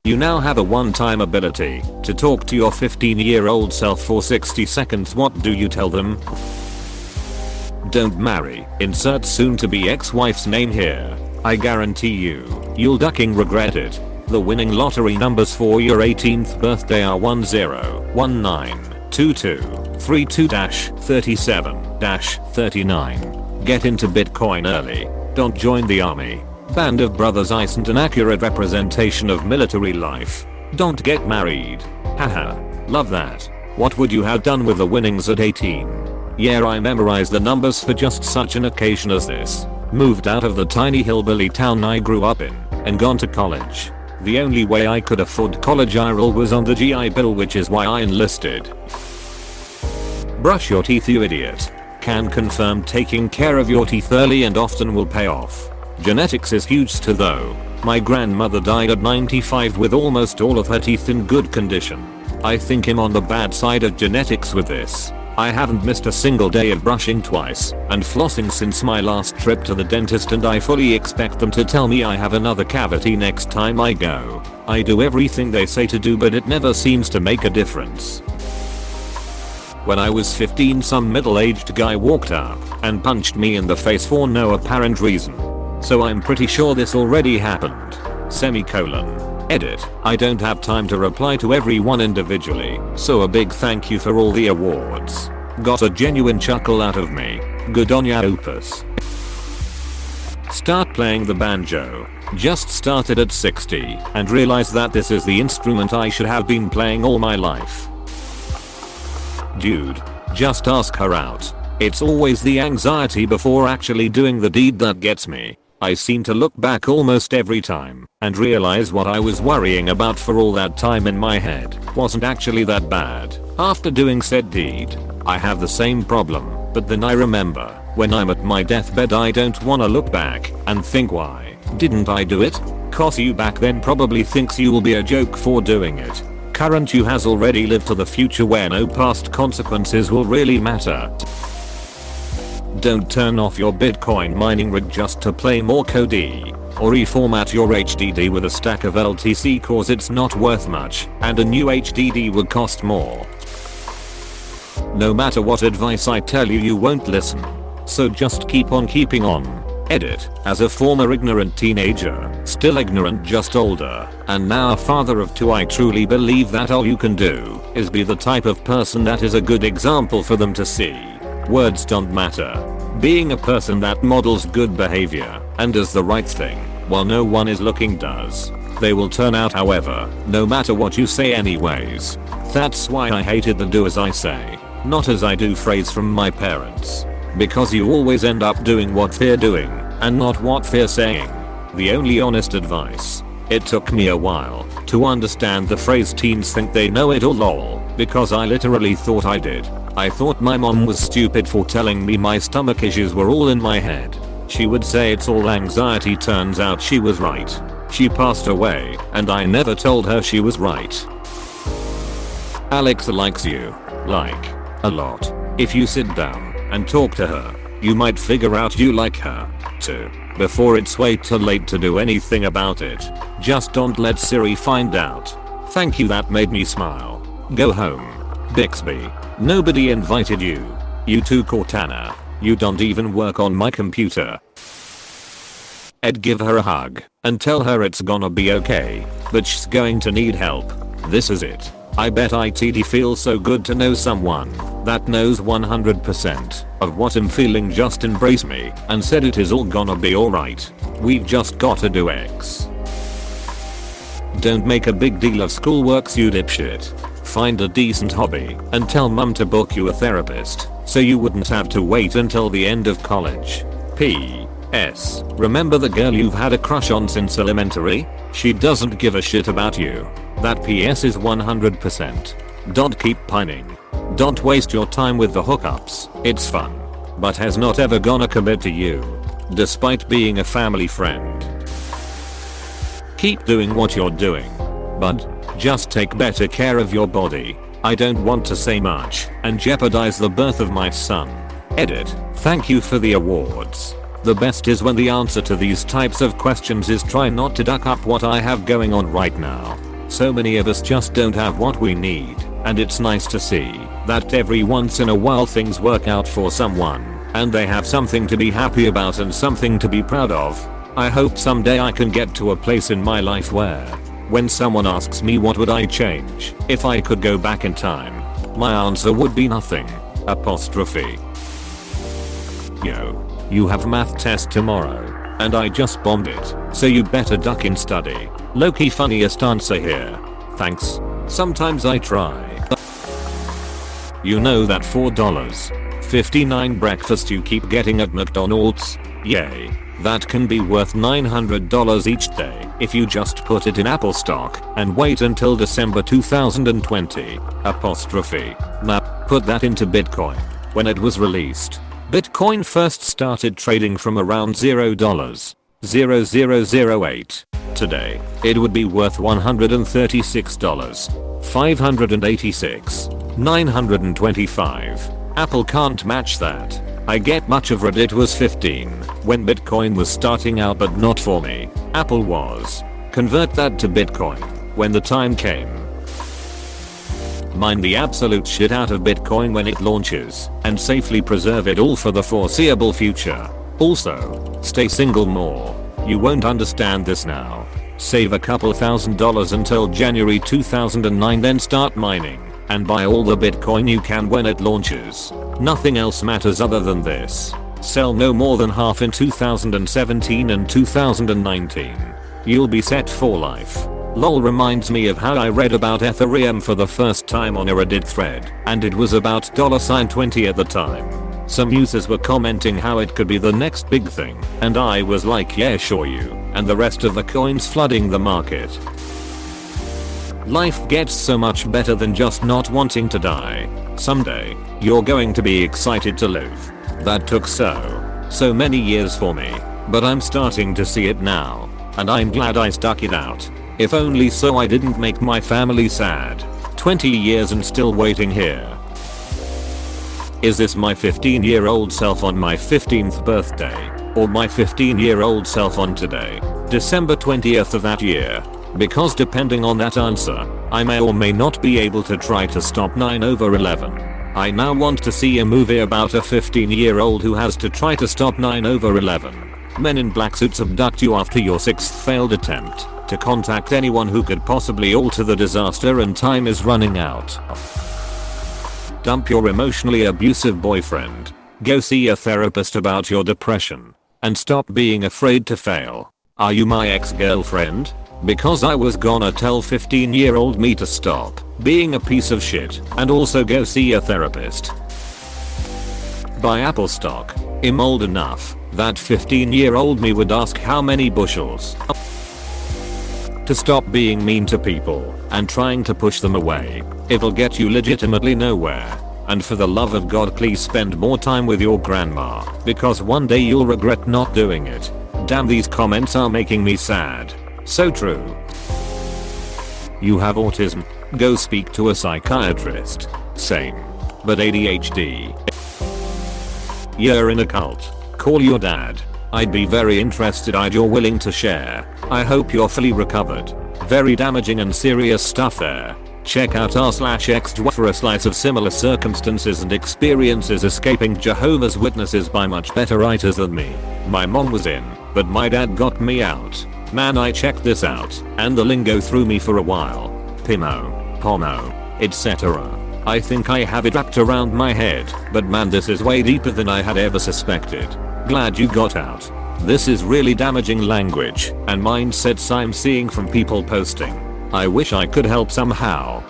You now have a one-time ability to talk to your 15-year-old self for 60 seconds. What do you tell them? Don't marry. Insert soon-to-be ex-wife's name here. I guarantee you'll ducking regret it. The winning lottery numbers for your 18th birthday are 10192232-37-39. Get into Bitcoin early. Don't join the army. Band of Brothers isn't an accurate representation of military life. Don't get married. Haha. Love that. What would you have done with the winnings at 18? Yeah, I memorized the numbers for just such an occasion as this. Moved out of the tiny hillbilly town I grew up in and gone to college. The only way I could afford college IRL was on the GI Bill, which is why I enlisted. Brush your teeth, you idiot. Can confirm taking care of your teeth early and often will pay off. Genetics is huge too though. My grandmother died at 95 with almost all of her teeth in good condition. I think I'm on the bad side of genetics with this. I haven't missed a single day of brushing twice and flossing since my last trip to the dentist, and I fully expect them to tell me I have another cavity next time I go. I do everything they say to do, but it never seems to make a difference. When I was 15, some middle-aged guy walked up and punched me in the face for no apparent reason. So I'm pretty sure this already happened. Edit. I don't have time to reply to everyone individually, so a big thank you for all the awards. Got a genuine chuckle out of me. Good on ya, Opus. Start playing the banjo. Just started at 60 and realized that this is the instrument I should have been playing all my life. Dude, just ask her out. It's always the anxiety before actually doing the deed that gets me. I seem to look back almost every time and realize what I was worrying about for all that time in my head wasn't actually that bad after doing said deed. I have the same problem, but then I remember when I'm at my deathbed I don't wanna look back and think, why didn't I do it? Cause you back then probably thinks you will be a joke for doing it. Current you has already lived to the future where no past consequences will really matter. Don't turn off your Bitcoin mining rig just to play more code, or reformat your HDD with a stack of LTC, cause it's not worth much and a new HDD would cost more. No matter what advice I tell you, you won't listen. So just keep on keeping on. Edit. As a former ignorant teenager, still ignorant just older, and now a father of two, I truly believe that all you can do is be the type of person that is a good example for them to see. Words don't matter. Being a person that models good behavior and does the right thing while no one is looking does. They will turn out however, no matter what you say anyways. That's why I hated the do as I say, not as I do phrase from my parents. Because you always end up doing what they're doing and not what they're saying. The only honest advice. It took me a while to understand the phrase teens think they know it all lol, because I literally thought I did. I thought my mom was stupid for telling me my stomach issues were all in my head. She would say it's all anxiety, turns out she was right. She passed away and I never told her she was right. Alexa likes you. Like, a lot. If you sit down and talk to her, you might figure out you like her too. Before it's way too late to do anything about it. Just don't let Siri find out. Thank you, that made me smile. Go home. Bixby. Nobody invited you. You too, Cortana. You don't even work on my computer. Ed, give her a hug and tell her it's gonna be okay, but she's going to need help. This is it. I bet ITD feels so good to know someone that knows 100% of what I'm feeling just embraced me and said it is all gonna be alright. We've just gotta do X. Don't make a big deal of schoolwork, you dipshit. Find a decent hobby and tell mum to book you a therapist so you wouldn't have to wait until the end of college. P.S. Remember the girl you've had a crush on since elementary? She doesn't give a shit about you. That PS is 100%. Don't keep pining. Don't waste your time with the hookups. It's fun, but has not ever gonna commit to you, despite being a family friend. Keep doing what you're doing, but just take better care of your body. I don't want to say much and jeopardize the birth of my son. Edit. Thank you for the awards. The best is when the answer to these types of questions is try not to duck up what I have going on right now. So many of us just don't have what we need, and it's nice to see that every once in a while things work out for someone, and they have something to be happy about and something to be proud of. I hope someday I can get to a place in my life where, when someone asks me what would I change if I could go back in time, my answer would be nothing. Apostrophe. Yo, you have math test tomorrow, and I just bombed it, so you better duck in study. Low-key funniest answer here. Thanks. Sometimes I try. You know that $4.59 breakfast you keep getting at McDonald's? Yay. That can be worth $900 each day if you just put it in Apple stock and wait until December 2020. Apostrophe. Now, put that into Bitcoin. When it was released, Bitcoin first started trading from around $0.0008. Today, it would be worth $136, $586, $925. Apple can't match that. I get much of Reddit was 15 when Bitcoin was starting out, but not for me. Apple was. Convert that to Bitcoin when the time came. Mine the absolute shit out of Bitcoin when it launches and safely preserve it all for the foreseeable future. Also, stay single more. You won't understand this now. Save a couple $1,000s until January 2009, then start mining and buy all the Bitcoin you can when it launches. Nothing else matters other than this. Sell no more than half in 2017 and 2019. You'll be set for life. Lol reminds me of how I read about Ethereum for the first time on a Reddit thread, and it was about $20 at the time. Some users were commenting how it could be the next big thing, and I was like, yeah sure you, and the rest of the coins flooding the market. Life gets so much better than just not wanting to die. Someday, you're going to be excited to live. That took so many years for me, but I'm starting to see it now, and I'm glad I stuck it out. If only so I didn't make my family sad. 20 years and still waiting here. Is this my 15-year-old self on my 15th birthday, or my 15-year-old self on today, December 20th of that year? Because depending on that answer, I may or may not be able to try to stop 9/11. I now want to see a movie about a 15-year-old who has to try to stop 9/11. Men in black suits abduct you after your 6th failed attempt to contact anyone who could possibly alter the disaster, and time is running out. Dump your emotionally abusive boyfriend. Go see a therapist about your depression. And stop being afraid to fail. Are you my ex-girlfriend? Because I was gonna tell 15-year-old me to stop being a piece of shit and also go see a therapist. Buy Apple stock. I'm old enough that 15-year-old me would ask how many bushels. To stop being mean to people and trying to push them away. It'll get you legitimately nowhere. And for the love of God, please spend more time with your grandma, because one day you'll regret not doing it. Damn, these comments are making me sad. So true. You have autism? Go speak to a psychiatrist. Same. But ADHD. You're in a cult. Call your dad. I'd be very interested if you're willing to share. I hope you're fully recovered. Very damaging and serious stuff there. Check out r/x for a slice of similar circumstances and experiences escaping Jehovah's Witnesses by much better writers than me. My mom was in, but my dad got me out. Man, I checked this out, and the lingo threw me for a while. Pimo, pomo, etc. I think I have it wrapped around my head, but man, this is way deeper than I had ever suspected. Glad you got out. This is really damaging language and mindsets I'm seeing from people posting. I wish I could help somehow.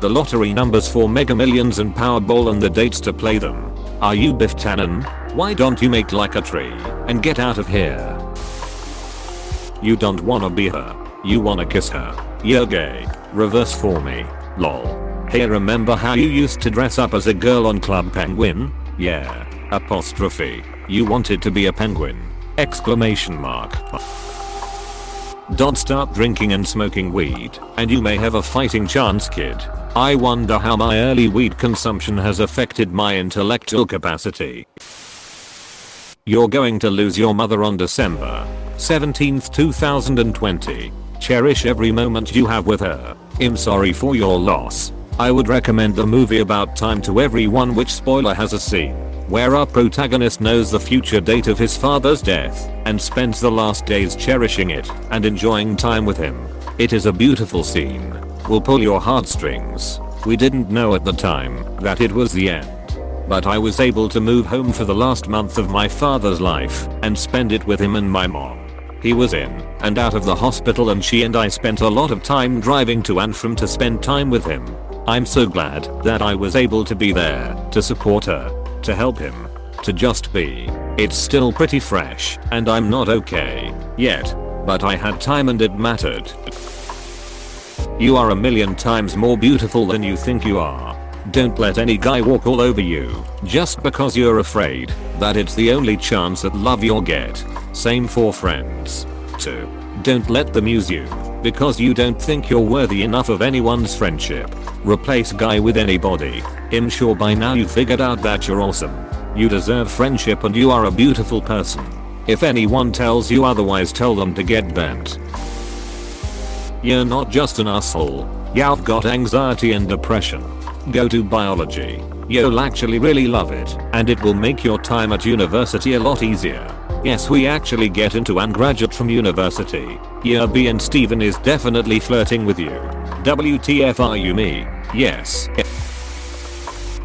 The lottery numbers for Mega Millions and Powerball and the dates to play them. Are you Biff Tannen? Why don't you make like a tree and get out of here? You don't wanna be her. You wanna kiss her. You're gay. Reverse for me. Lol. Hey, remember how you used to dress up as a girl on Club Penguin? Yeah. Apostrophe. You wanted to be a penguin. Exclamation mark. Don't start drinking and smoking weed, and you may have a fighting chance, kid. I wonder how my early weed consumption has affected my intellectual capacity. You're going to lose your mother on December 17th, 2020. Cherish every moment you have with her. I'm sorry for your loss. I would recommend the movie About Time to everyone, which spoiler has a scene where our protagonist knows the future date of his father's death and spends the last days cherishing it and enjoying time with him. It is a beautiful scene. Will pull your heartstrings. We didn't know at the time that it was the end, but I was able to move home for the last month of my father's life and spend it with him and my mom. He was in and out of the hospital, and she and I spent a lot of time driving to and from to spend time with him. I'm so glad that I was able to be there to support her, to help him, to just be. It's still pretty fresh and I'm not okay yet, but I had time and it mattered. You are a million times more beautiful than you think you are. Don't let any guy walk all over you just because you're afraid that it's the only chance at love you'll get. Same for friends. 2. Don't let them use you because you don't think you're worthy enough of anyone's friendship. Replace guy with anybody. I'm sure by now you figured out that you're awesome. You deserve friendship and you are a beautiful person. If anyone tells you otherwise, tell them to get bent. You're not just an asshole. You've got anxiety and depression. Go to biology. You'll actually really love it, and it will make your time at university a lot easier. Yes, we actually get into and graduate from university. Year B and Steven is definitely flirting with you. WTF are you me? Yes.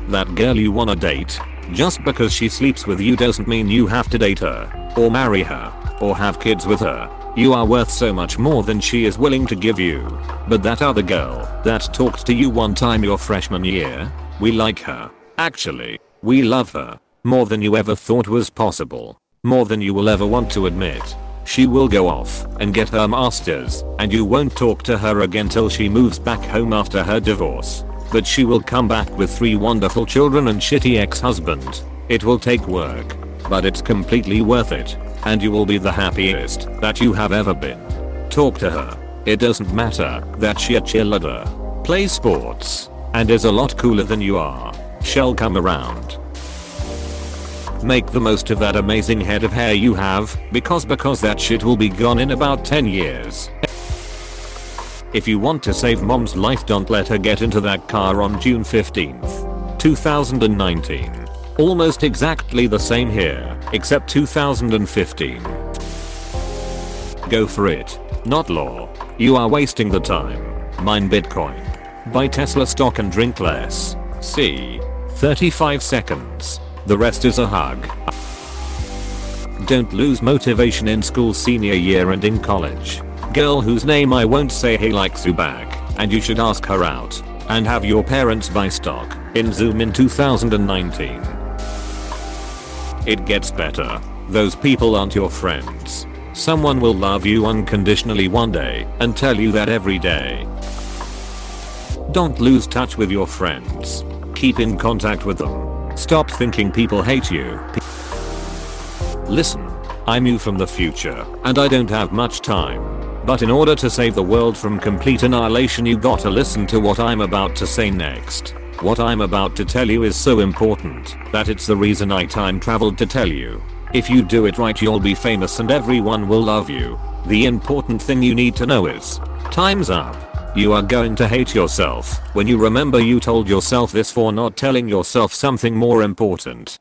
That girl you wanna date, just because she sleeps with you doesn't mean you have to date her, or marry her, or have kids with her. You are worth so much more than she is willing to give you. But that other girl that talked to you one time your freshman year, we like her. Actually, we love her. More than you ever thought was possible. More than you will ever want to admit. She will go off and get her master's, and you won't talk to her again till she moves back home after her divorce. But she will come back with 3 wonderful children and shitty ex-husband. It will take work, but it's completely worth it. And you will be the happiest that you have ever been. Talk to her. It doesn't matter that she a cheerleader, plays sports, and is a lot cooler than you are. She'll come around. Make the most of that amazing head of hair you have, because that shit will be gone in about 10 years. If you want to save mom's life, don't let her get into that car on June 15th, 2019. Almost exactly the same here, except 2015. Go for it, not law. You are wasting the time. Mine Bitcoin. Buy Tesla stock and drink less. See. 35 seconds. The rest is a hug. Don't lose motivation in school senior year and in college. Girl whose name I won't say, he likes you back, and you should ask her out. And have your parents buy stock in Zoom in 2019. It gets better. Those people aren't your friends. Someone will love you unconditionally one day and tell you that every day. Don't lose touch with your friends. Keep in contact with them. Stop thinking people hate you. Listen, I'm you from the future, and I don't have much time. But in order to save the world from complete annihilation, you gotta listen to what I'm about to say next. What I'm about to tell you is so important that it's the reason I time traveled to tell you. If you do it right, you'll be famous and everyone will love you. The important thing you need to know is, time's up. You are going to hate yourself when you remember you told yourself this for not telling yourself something more important.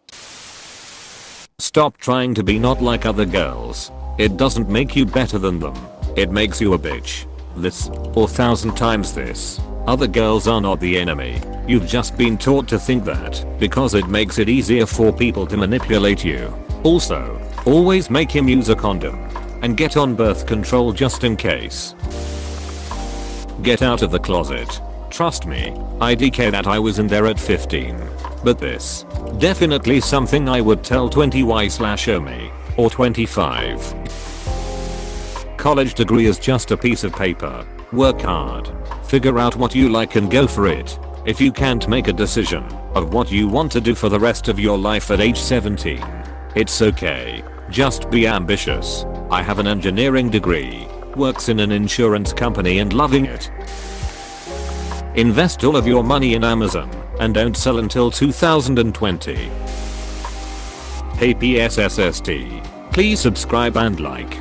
Stop trying to be not like other girls. It doesn't make you better than them. It makes you a bitch. This, or 1,000 times this. Other girls are not the enemy. You've just been taught to think that because it makes it easier for people to manipulate you. Also, always make him use a condom. And get on birth control just in case. Get out of the closet. Trust me, IDK that I was in there at 15. But this, definitely something I would tell 20y/Omi, or 25. College degree is just a piece of paper. Work hard. Figure out what you like and go for it. If you can't make a decision of what you want to do for the rest of your life at age 17, it's okay. Just be ambitious. I have an engineering degree, works in an insurance company and loving it. Invest all of your money in Amazon and don't sell until 2020. Hey PSSST, please subscribe and like.